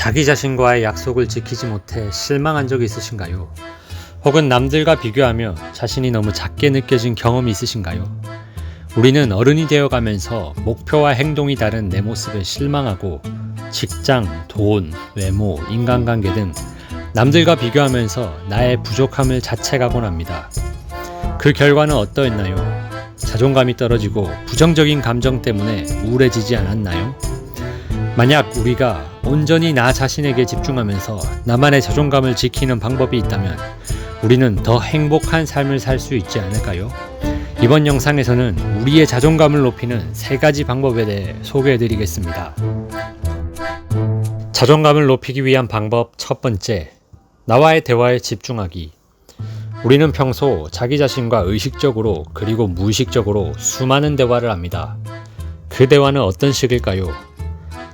자기 자신과의 약속을 지키지 못해 실망한 적이 있으신가요? 혹은 남들과 비교하며 자신이 너무 작게 느껴진 경험이 있으신가요? 우리는 어른이 되어가면서 목표와 행동이 다른 내 모습에 실망하고 직장, 돈, 외모, 인간관계 등 남들과 비교하면서 나의 부족함을 자책하곤 합니다. 그 결과는 어떠했나요? 자존감이 떨어지고 부정적인 감정 때문에 우울해지지 않았나요? 만약 우리가 온전히 나 자신에게 집중하면서 나만의 자존감을 지키는 방법이 있다면 우리는 더 행복한 삶을 살 수 있지 않을까요? 이번 영상에서는 우리의 자존감을 높이는 3가지 방법에 대해 소개해드리겠습니다. 자존감을 높이기 위한 방법 첫 번째, 나와의 대화에 집중하기. 우리는 평소 자기 자신과 의식적으로 그리고 무의식적으로 수많은 대화를 합니다. 그 대화는 어떤 식일까요?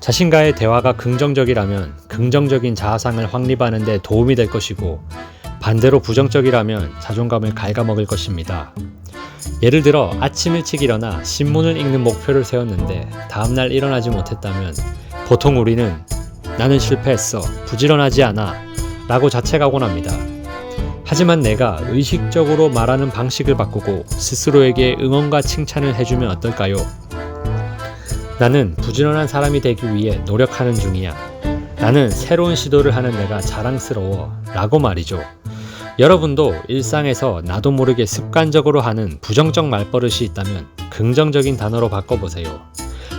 자신과의 대화가 긍정적이라면 긍정적인 자아상을 확립하는 데 도움이 될 것이고, 반대로 부정적이라면 자존감을 갉아먹을 것입니다. 예를 들어 아침 일찍 일어나 신문을 읽는 목표를 세웠는데 다음날 일어나지 못했다면 보통 우리는 나는 실패했어, 부지런하지 않아 라고 자책하곤 합니다. 하지만 내가 의식적으로 말하는 방식을 바꾸고 스스로에게 응원과 칭찬을 해주면 어떨까요? 나는 부지런한 사람이 되기 위해 노력하는 중이야. 나는 새로운 시도를 하는 내가 자랑스러워 라고 말이죠. 여러분도 일상에서 나도 모르게 습관적으로 하는 부정적 말버릇이 있다면 긍정적인 단어로 바꿔보세요.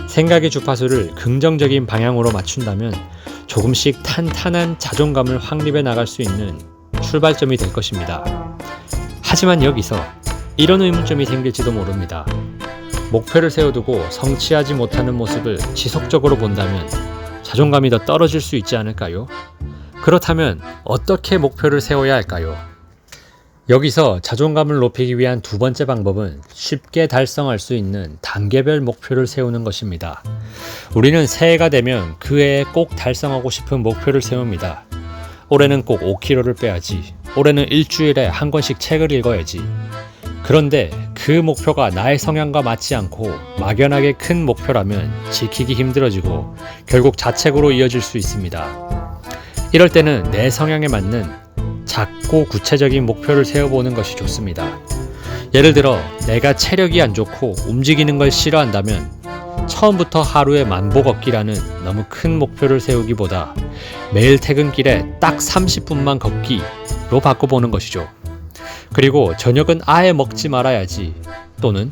생각의 주파수를 긍정적인 방향으로 맞춘다면 조금씩 탄탄한 자존감을 확립해 나갈 수 있는 출발점이 될 것입니다. 하지만 여기서 이런 의문점이 생길지도 모릅니다. 목표를 세워두고 성취하지 못하는 모습을 지속적으로 본다면 자존감이 더 떨어질 수 있지 않을까요? 그렇다면 어떻게 목표를 세워야 할까요? 여기서 자존감을 높이기 위한 두 번째 방법은 쉽게 달성할 수 있는 단계별 목표를 세우는 것입니다. 우리는 새해가 되면 그 해에 꼭 달성하고 싶은 목표를 세웁니다. 올해는 꼭 5kg를 빼야지. 올해는 일주일에 한 권씩 책을 읽어야지. 그런데 그 목표가 나의 성향과 맞지 않고 막연하게 큰 목표라면 지키기 힘들어지고 결국 자책으로 이어질 수 있습니다. 이럴 때는 내 성향에 맞는 작고 구체적인 목표를 세워보는 것이 좋습니다. 예를 들어 내가 체력이 안 좋고 움직이는 걸 싫어한다면 처음부터 하루에 만보 걷기라는 너무 큰 목표를 세우기보다 매일 퇴근길에 딱 30분만 걷기로 바꿔보는 것이죠. 그리고 저녁은 아예 먹지 말아야지, 또는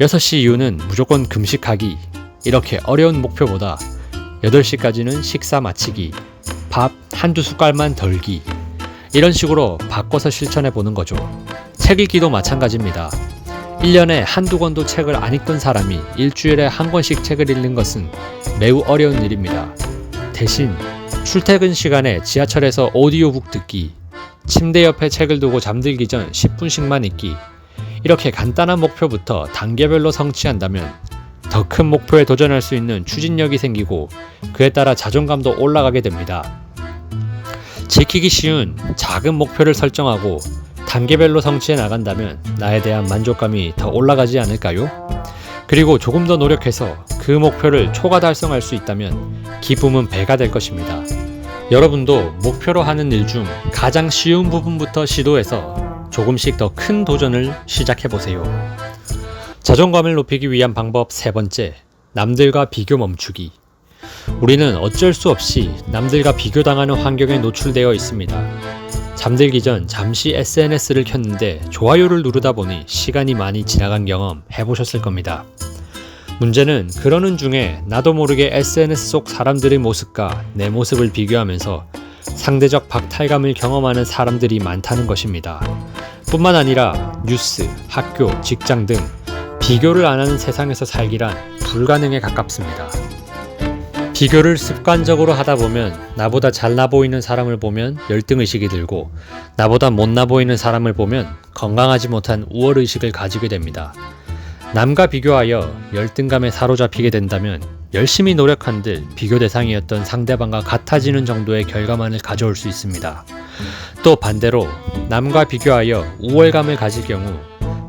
6시 이후는 무조건 금식하기, 이렇게 어려운 목표보다 8시까지는 식사 마치기, 밥 한두 숟갈만 덜기, 이런 식으로 바꿔서 실천해 보는 거죠. 책 읽기도 마찬가지입니다. 1년에 한두 권도 책을 안 읽던 사람이 일주일에 한 권씩 책을 읽는 것은 매우 어려운 일입니다. 대신 출퇴근 시간에 지하철에서 오디오북 듣기, 침대 옆에 책을 두고 잠들기 전 10분씩만 읽기, 이렇게 간단한 목표부터 단계별로 성취한다면 더 큰 목표에 도전할 수 있는 추진력이 생기고 그에 따라 자존감도 올라가게 됩니다. 지키기 쉬운 작은 목표를 설정하고 단계별로 성취해 나간다면 나에 대한 만족감이 더 올라가지 않을까요? 그리고 조금 더 노력해서 그 목표를 초과 달성할 수 있다면 기쁨은 배가 될 것입니다. 여러분도 목표로 하는 일 중 가장 쉬운 부분부터 시도해서 조금씩 더 큰 도전을 시작해보세요. 자존감을 높이기 위한 방법 세 번째, 남들과 비교 멈추기. 우리는 어쩔 수 없이 남들과 비교당하는 환경에 노출되어 있습니다. 잠들기 전 잠시 SNS를 켰는데 좋아요를 누르다 보니 시간이 많이 지나간 경험 해보셨을 겁니다. 문제는 그러는 중에 나도 모르게 SNS 속 사람들의 모습과 내 모습을 비교하면서 상대적 박탈감을 경험하는 사람들이 많다는 것입니다. 뿐만 아니라 뉴스, 학교, 직장 등 비교를 안 하는 세상에서 살기란 불가능에 가깝습니다. 비교를 습관적으로 하다 보면 나보다 잘나 보이는 사람을 보면 열등의식이 들고 나보다 못나 보이는 사람을 보면 건강하지 못한 우월의식을 가지게 됩니다. 남과 비교하여 열등감에 사로잡히게 된다면 열심히 노력한들 비교 대상이었던 상대방과 같아지는 정도의 결과만을 가져올 수 있습니다. 또 반대로 남과 비교하여 우월감을 가질 경우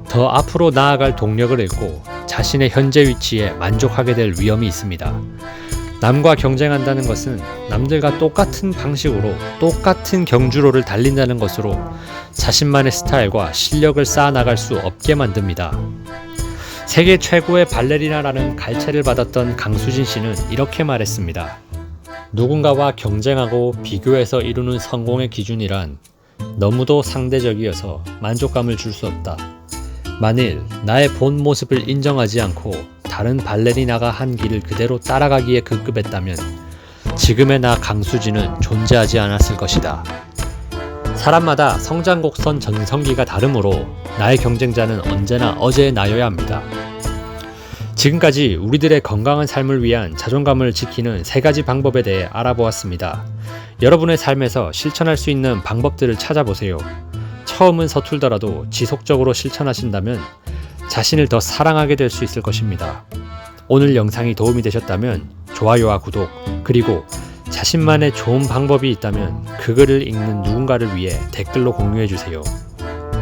더 앞으로 나아갈 동력을 잃고 자신의 현재 위치에 만족하게 될 위험이 있습니다. 남과 경쟁한다는 것은 남들과 똑같은 방식으로 똑같은 경주로를 달린다는 것으로 자신만의 스타일과 실력을 쌓아나갈 수 없게 만듭니다. 세계 최고의 발레리나라는 갈채를 받았던 강수진 씨는 이렇게 말했습니다. 누군가와 경쟁하고 비교해서 이루는 성공의 기준이란 너무도 상대적이어서 만족감을 줄 수 없다. 만일 나의 본 모습을 인정하지 않고 다른 발레리나가 한 길을 그대로 따라가기에 급급했다면 지금의 나 강수진은 존재하지 않았을 것이다. 사람마다 성장 곡선 전성기가 다르므로 나의 경쟁자는 언제나 어제의 나여야 합니다. 지금까지 우리들의 건강한 삶을 위한 자존감을 지키는 3가지 방법에 대해 알아보았습니다. 여러분의 삶에서 실천할 수 있는 방법들을 찾아보세요. 처음은 서툴더라도 지속적으로 실천하신다면 자신을 더 사랑하게 될 수 있을 것입니다. 오늘 영상이 도움이 되셨다면 좋아요와 구독, 그리고 자신만의 좋은 방법이 있다면 그 글을 읽는 누군가를 위해 댓글로 공유해주세요.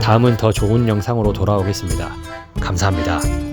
다음은 더 좋은 영상으로 돌아오겠습니다. 감사합니다.